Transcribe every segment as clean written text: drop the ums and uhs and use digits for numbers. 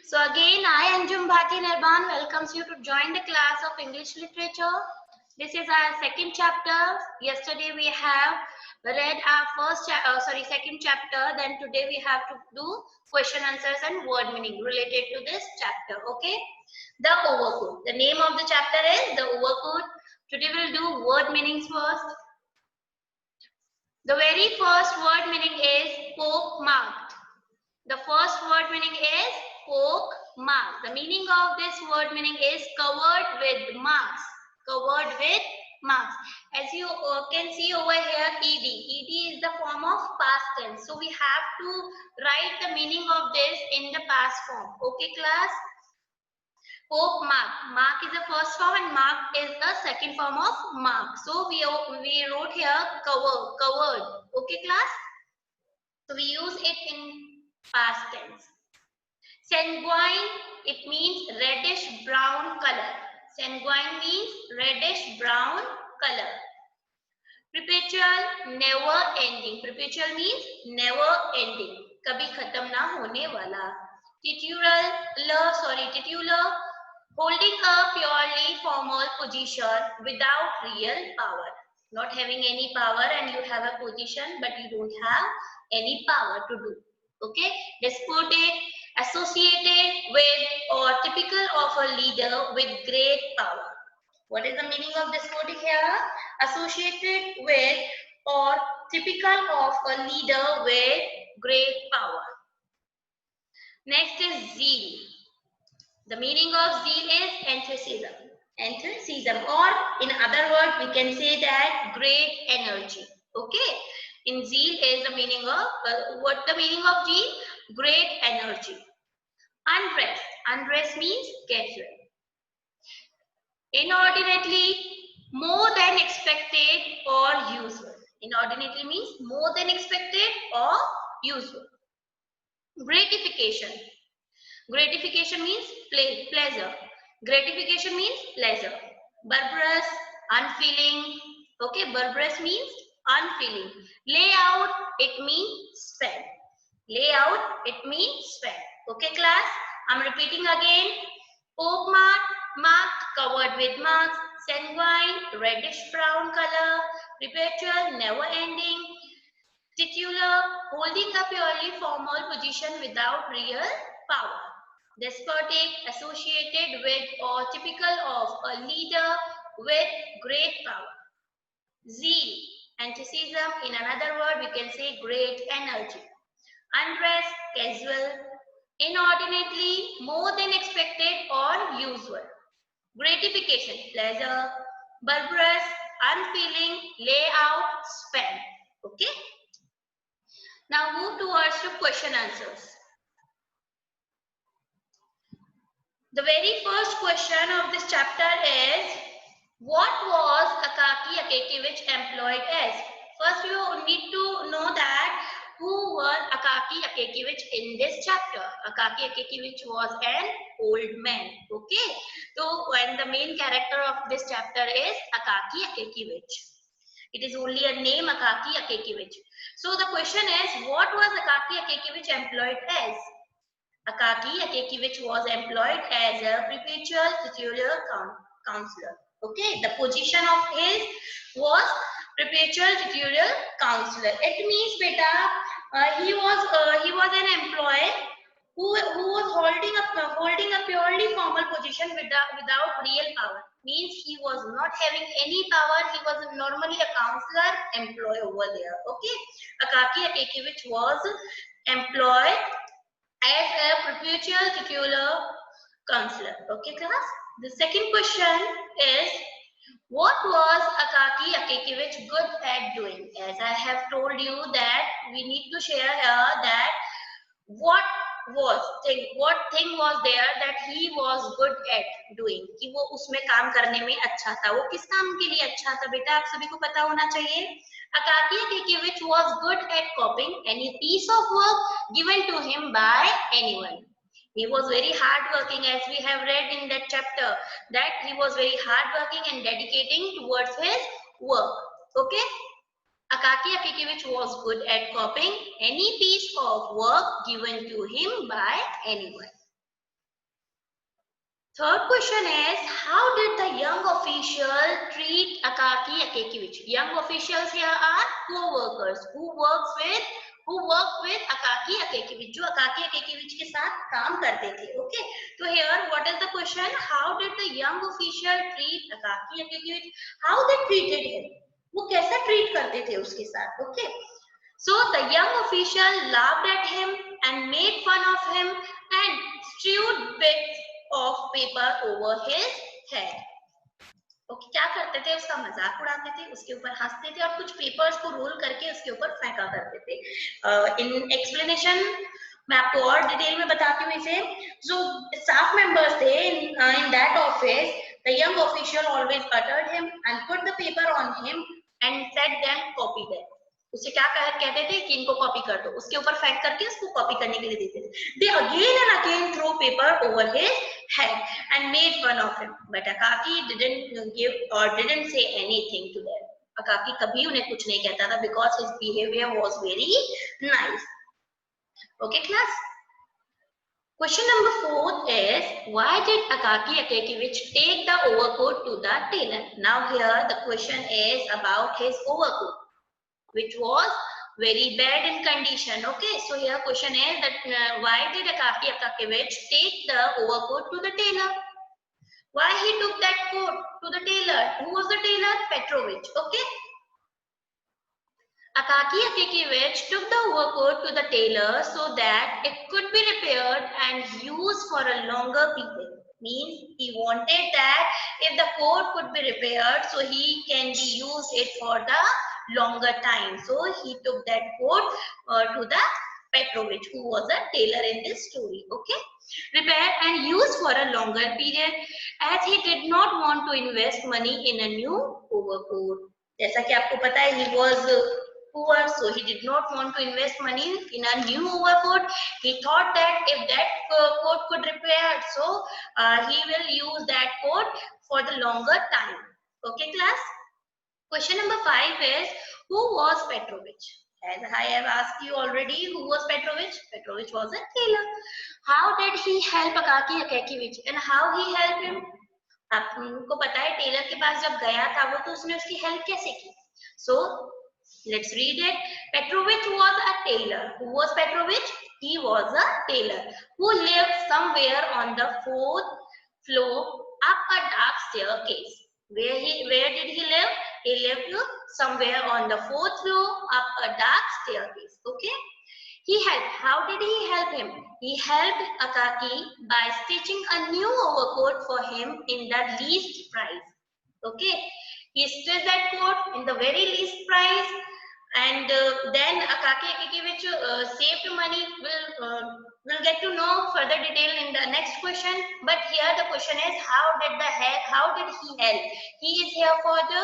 So again, I, Anjum Bhati Nirban, welcomes you to join the class of English Literature. This is our second chapter. Yesterday we have read our second chapter. Then today we have to do question answers and word meaning related to this chapter. Okay. The overcoat. The name of the chapter is the overcoat. Today we'll do word meanings first. The very first word meaning is poke marked. The first word meaning is poke mark. The meaning of this word meaning is covered with marks. Covered with marks. As you can see over here, ed. Ed is the form of past tense. So we have to write the meaning of this in the past form. Okay, class? Poke mark. Mark is the first form and mark is the second form of mark. So we wrote here covered. Okay, class? So we use it in past tense. Sanguine, it means reddish brown color. Sanguine means reddish brown color. Perpetual, never ending. Perpetual means never ending. कभी खत्म ना होने वाला. Titular, holding a purely formal position without real power. Not having any power and you have a position but you don't have any power to do. Okay. Despotic, associated with or typical of a leader with great power. What is the meaning of despotic here? Associated with or typical of a leader with great power. Next is zeal. The meaning of zeal is enthusiasm. Enthusiasm, or in other words, we can say that great energy. Okay. In zeal is the meaning of what the meaning of zeal? Great energy. Undress. Undress means casual. Inordinately, more than expected or usual. Inordinately means more than expected or usual. Gratification. Gratification means pleasure. Gratification means pleasure. Barbarous, unfeeling. Okay, barbarous means unfeeling. Layout, it means spend. Layout, it means spend. Okay, class? I'm repeating again. Poke mark, marked, covered with marks. Sanguine, reddish brown color. Perpetual, never ending. Titular, holding a purely formal position without real power. Despotic, associated with or typical of a leader with great power. Zeal, enthusiasm, in another word we can say great energy. Undress, casual. Inordinately, more than expected or usual. Gratification, pleasure. Barbarous, unfeeling, layout, spend. Okay. Now move towards the question answers. The very first question of this chapter is, what was Akaki Akakiyevich employed as? First you need to know that who was Akaki Akakiyevich in this chapter. Akaki Akakiyevich was an old man. Okay. So when the main character of this chapter is Akaki Akakiyevich. It is only a name, Akaki Akakiyevich. So the question is, what was Akaki Akakiyevich employed as? Akaki Akakiyevich was employed as a perpetual titular counselor. Okay, the position of his was perpetual titular counselor. It means, beta, he was an employee who was holding a purely formal position without real power. Means he was not having any power. He was normally a counselor employee over there. Okay, Akaki Akakiyevich was employed as a perpetual titular counselor. Okay, class? The second question is, what was Akaki Akakiyevich good at doing? As I have told you that we need to share here that what thing was there that he was good at doing, कि वो उसमें काम करने में अच्छा था. वो किस काम के लिए अच्छा था बेटा, आप सभी को पता होना चाहिए. Akaki Akakiyevich was good at copying any piece of work given to him by anyone. He was very hardworking, as we have read in that chapter, that he was very hardworking and dedicating towards his work. Okay. Akaki Akakiyevich was good at copying any piece of work given to him by anyone. Third question is, how did the young official treat Akaki Akakiyevich? Young officials here are co-workers who work with Akaki Akakiyevich, जो Akaki Akakiyevich के साथ काम करते थे. Okay, so here what is the question? How did the young official treat Akaki Akakiyevich? How they treated him? वो कैसा treat करते थे उसके साथ? Okay, so the young official laughed at him and made fun of him and strewed bits of paper over his head. Okay, क्या करते थे? उसका मजाक उड़ाते थे, उसके ऊपर हंसते थे और कुछ पेपर्स को रोल करके उसके ऊपर फेंका करते थे. इन एक्सप्लेनेशन मैं आपको और डिटेल में बताती हूँ इसे. जो स्टाफ मेंबर्स थे in that office, the young official always uttered him and put the paper on him and said them copy them. उसे क्या कहते थे कि इनको कॉपी कर दो, उसके ऊपर फेंक करके उसको कॉपी करने के लिए देते थे. They again and again throw paper over his head and made fun of him, but Akaki didn't give or didn't say anything to them. Akaki कभी उन्हें कुछ नहीं कहता था because his behavior was very nice. Okay, class. Question number 4 is, why did Akaki Akakiyevich take the overcoat to the tailor? Now here the question is about his overcoat, which was very bad in condition. Okay, so here question is that why did Akaki Akakiyevich take the overcoat to the tailor? Why he took that coat to the tailor? Who was the tailor? Petrovich. Okay, Akaki Akakiyevich took the overcoat to the tailor so that it could be repaired and used for a longer period. Means he wanted that if the coat could be repaired, so he can be used it for the longer time. So he took that coat to the Petrovich, who was a tailor in this story. Okay, repaired and used for a longer period, as he did not want to invest money in a new overcoat. जैसा कि आपको पता है, he was poor, so he did not want to invest money in a new overcoat. He thought that if that coat could repair, so he will use that coat for the longer time. Okay, class. Question number 5 is, who was Petrovich? As I have asked you already, who was Petrovich? Petrovich was a tailor. How did he help Akaki Akakiyevich and how he helped him? आपको पता है Taylor के पास जब गया था वो, तो उसने उसकी हेल्प कैसे की? So let's read it. Petrovich was a tailor. Who was Petrovich? He was a tailor who lived somewhere on the 4th floor up a dark staircase. Where did he live? He lived somewhere on the 4th floor up a dark staircase. Okay. He helped. How did he help him? He helped Akaki by stitching a new overcoat for him in the least price. Okay. He stitched that coat in the very least price, and then Akaki Akakiyevich saved money. We'll get to know further detail in the next question. But here the question is, how did he help? He is here for the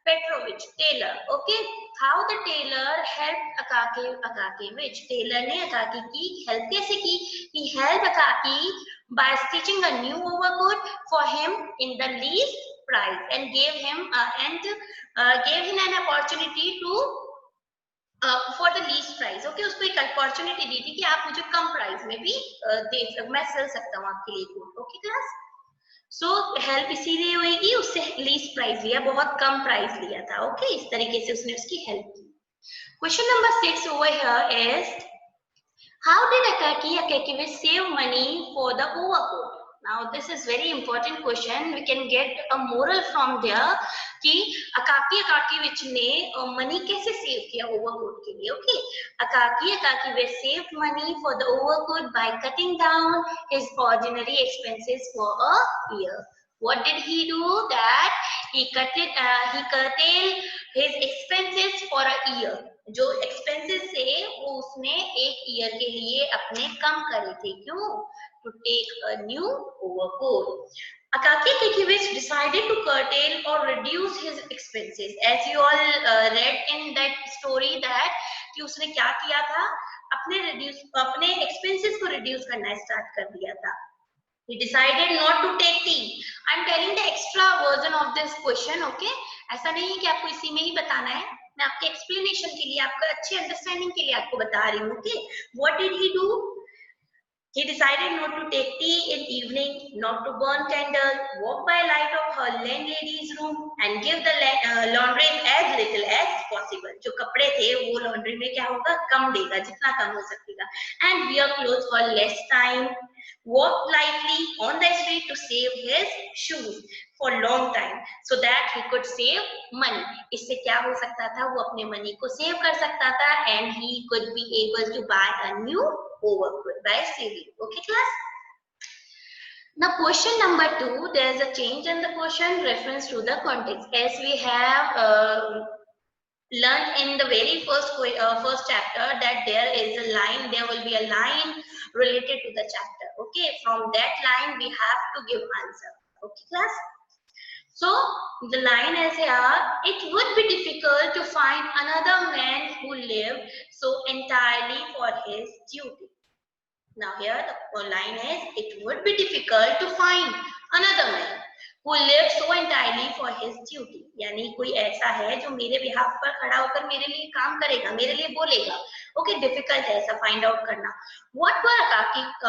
Petrovich, tailor. Okay, how the tailor helped Akakiyevich? Tailor ने Akaki की help कैसे की? He helped Akaki by stitching a new overcoat for him in the least price and gave him an opportunity to for the least price. Okay, उसको एक opportunity दी थी कि आप मुझे कम price में भी मैं सिल सकता हूँ आपके लिए coat. Okay, class. So help इसीलिए हुई, उससे least price लिया, बहुत कम price लिया था. Okay, इस तरीके से उसने उसकी help की. Question number 6 over here is, how did Akaki Akakiyevich save money for the overcoat? Now this is very important question. We can get a moral from there कि Akaki Akakiyevich ने money कैसे save किया overcoat के लिए. Okay, Akaki Akakiyevich saved money for the overcoat by cutting down his ordinary expenses for a year. What did he do? That he curtailed his expenses for a year. जो expenses थे वो उसने एक year के लिए अपने कम करे थे. क्यों? To take a new overcoat. Akaki Akakiyevich decided to curtail or reduce his expenses. As you all read in that story that कि उसने क्या किया था? अपने expenses को reduce करना start कर दिया था. He decided not to take tea. I'm telling the extra version of this question. Okay? ऐसा नहीं है कि आपको इसी में ही बताना है. मैं आपके एक्सप्लेनेशन के लिए, आपका अच्छे अंडरस्टैंडिंग के लिए आपको बता रही हूँ. Okay? What did he do? He decided not to take tea in evening, not to burn candles, walk by light of her landlady's room, and give the laundry as little as possible. जो कपड़े थे वो laundry में क्या होगा, कम देगा, जितना कम हो सकेगा. And wear clothes for less time. Walk lightly on the street to save his shoes for long time, so that he could save money. इससे क्या हो सकता था, वो अपने मनी को सेव कर सकता था, and he could be able to buy a new overcoat by saving. Okay, class? Now, question number 2, there is a change in the question reference to the context. As we have learned in the very first chapter that there is a line, there will be a line related to the chapter. Okay, from that line we have to give answer. Okay, class? So the line is here, it would be difficult to find another man who lived so entirely for his duty. Now here the line is, it would be difficult to find another man who lived so entirely for his duty. यानी कोई ऐसा है जो मेरे behalf पर खड़ा होकर मेरे लिए काम करेगा, मेरे लिए बोलेगा. Okay, difficult है ऐसा find out करना. What were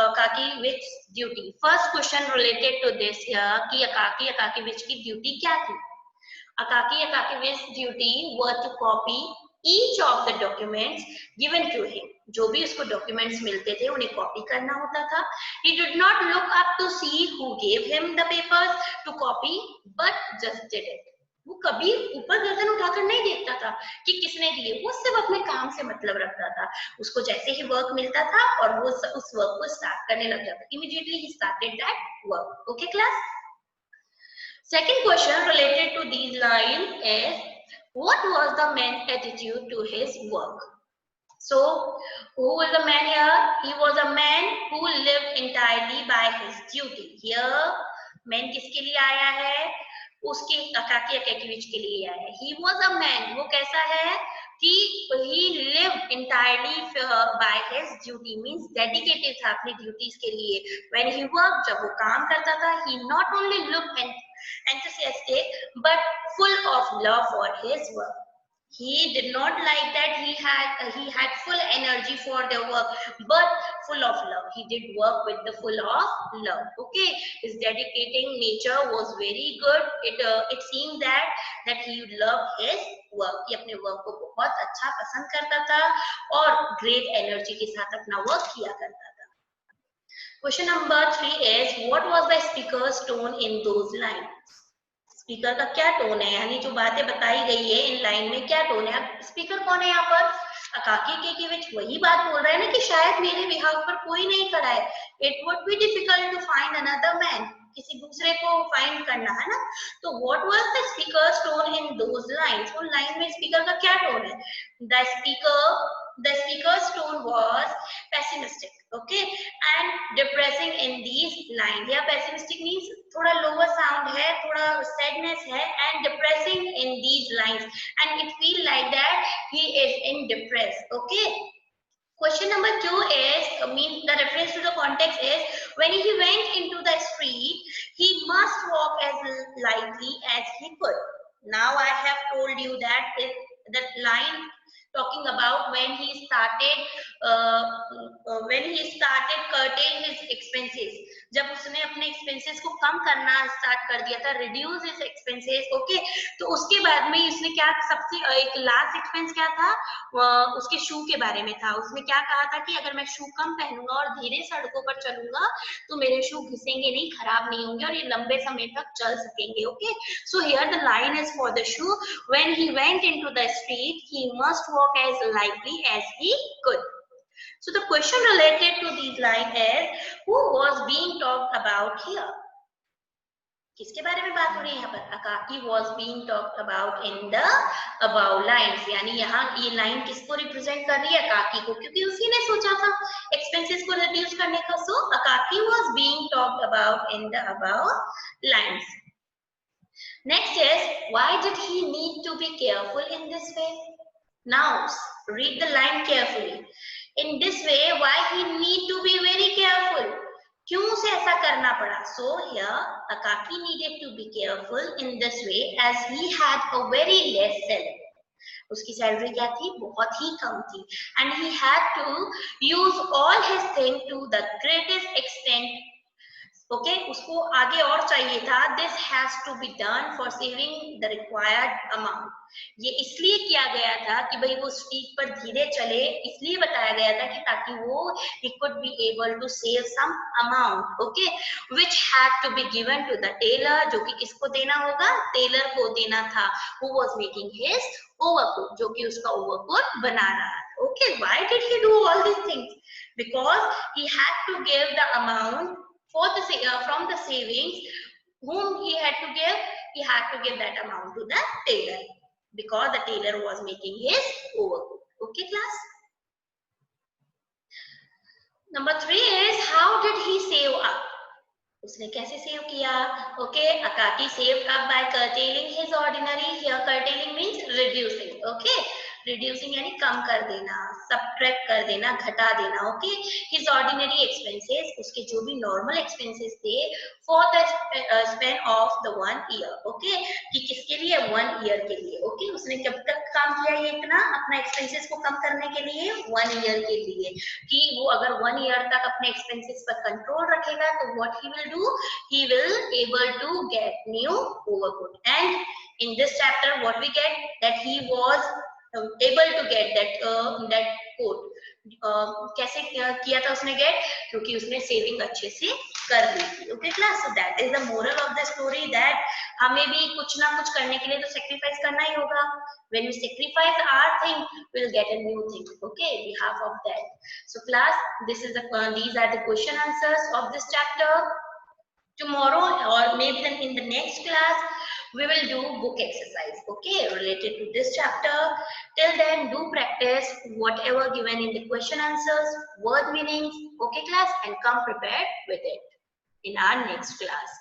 Akaki's duty? First question related to this here कि Akaki's की duty क्या थी? Akaki's duty were to copy each of the documents given to him. जो भी उसको डॉक्यूमेंट्स मिलते थे उन्हें कॉपी करना होता था. He did not look up to see who gave him the papers to copy, but just did it. वो कभी ऊपर गर्दन उठाकर नहीं देखता था कि किसने दिए, वो सिर्फ अपने काम से मतलब रखता था. उसको जैसे ही वर्क मिलता था और वो उस वर्क को स्टार्ट करने लग जाता. Immediately he started that work. Okay, class? Second question related to these lines is, what was the man's attitude to his work? So, who was the man here? He was a man who lived entirely by his duty. Here, man किसके लिए आया है? उसके Akaki's के लिए आया है. He was a man. वो कैसा है कि he lived entirely by his duty, means dedicated था अपनी duties के लिए. When he worked, जब वो काम करता था, he not only looked enthusiastic but full of love for his work. He did not like that he had full energy for the work, but full of love. He did work with the full of love. Okay, his dedicating nature was very good. It seemed that he loved his work. ये अपने work को बहुत अच्छा पसंद करता था और great energy के साथ अपना work किया करता था. Question number 3 is, what was the speaker's tone in those lines? Speaker का क्या टोन है, यानी जो बातें बताई गई है इन लाइन में क्या टोन है. अब स्पीकर कौन है यहाँ पर? Akaki's वही बात बोल रहा है ना कि शायद मेरे बिहाफ पर कोई नहीं खड़ा है. It would be difficult to find another man. किसी दूसरे को फाइंड करना है ना. तो what was the speaker's tone in those lines? उन लाइन में स्पीकर का क्या टोन है? The speaker's tone was pessimistic. Okay, and depressing in these lines. Yeah, pessimistic means थोड़ा lower sound है, थोड़ा sadness है, and depressing in these lines, and it feel like that he is in depress. Okay. Question number 2 is, means the reference to the context is, when he went into the street, he must walk as lightly as he could. Now I have told you that line talking about when he started curtail his expenses. जब उसने अपने expenses को कम करना start कर दिया था, reduce his expenses. Okay, तो उसके बाद में उसने क्या, सबसे एक last expense क्या था, उसके शू के बारे में था. उसने क्या कहा था कि अगर मैं शू कम पहनूंगा और धीरे सड़कों पर चलूंगा तो मेरे शू घिसेंगे नहीं, खराब नहीं होंगे और ये लंबे समय तक चल सकेंगे. Okay, so here the line is for the shoe. When he went into the street, he must walk as lightly as he could. So the question related to these lines is, who was being talked about here? किसके बारे में बात हो रही है यहाँ पर? Akaki was being talked about in the above lines. यानी यहाँ ये लाइन किसको रिप्रेजेंट कर रही है? Akaki को, क्योंकि उसी ने सोचा था एक्सपेंसेस को रिड्यूस करने का. So Akaki was being talked about in the above lines. Next is, why did he need to be careful in this way? Now read the line carefully. In this way, why he need to be very careful? क्यों उसे ऐसा करना पड़ा? So here Akaki needed to be careful in this way as he had a very less salary. उसकी salary क्या थी, बहुत ही कम थी, and he had to use all his thing to the greatest extent. Okay, उसको आगे और चाहिए था, this has to be done for saving the required amount. ये इसलिए किया गया था कि भाई वो स्पीड पर धीरे चले, इसलिए बताया गया था कि ताकि वो he could be able to save some amount, okay, which had to be given to the tailor, जो कि किसको देना होगा, टेलर को देना था, who was making his overcoat, जो कि उसका overcoat बना रहा था। Okay, why did he do all these things? Because he had to give the amount for the from the savings whom he had to give that amount to the tailor, because the tailor was making his overcoat. Okay class, number 3 is how did he save up? उसने कैसे save किया? Okay, Akaki saved up by curtailing his ordinary, here curtailing means reducing, okay, reducing यानी कम कर देना, subtract कर देना, घटा देना, ओके, his ordinary expenses, उसके जो भी normal expenses थे for the span of the 1 year, okay, कि किसके लिए, 1 year के लिए, ओके, उसने कब तक काम किया ये इतना अपना expenses को कम करने के लिए, 1 year के लिए, कि वो अगर 1 year तक अपने expenses पर control रखेगा तो what he will do, he will able to get new overcoat, and in this chapter what we get, that he was able to get that coat, कैसे किया था उसने गेट, क्योंकि उसने सेविंग अच्छे से कर ली थी। Okay class, so that is the moral of the story, that हमें भी कुछ ना कुछ करने के लिए तो सेक्रीफाइस करना ही होगा, when we sacrifice our thing we'll get a new thing, okay, behalf of that. So class, this is these are the question answers of this chapter. Tomorrow or maybe then in the next class we will do book exercise, okay, related to this chapter. Till then, do practice whatever given in the question answers, word meanings, okay class, and come prepared with it in our next class.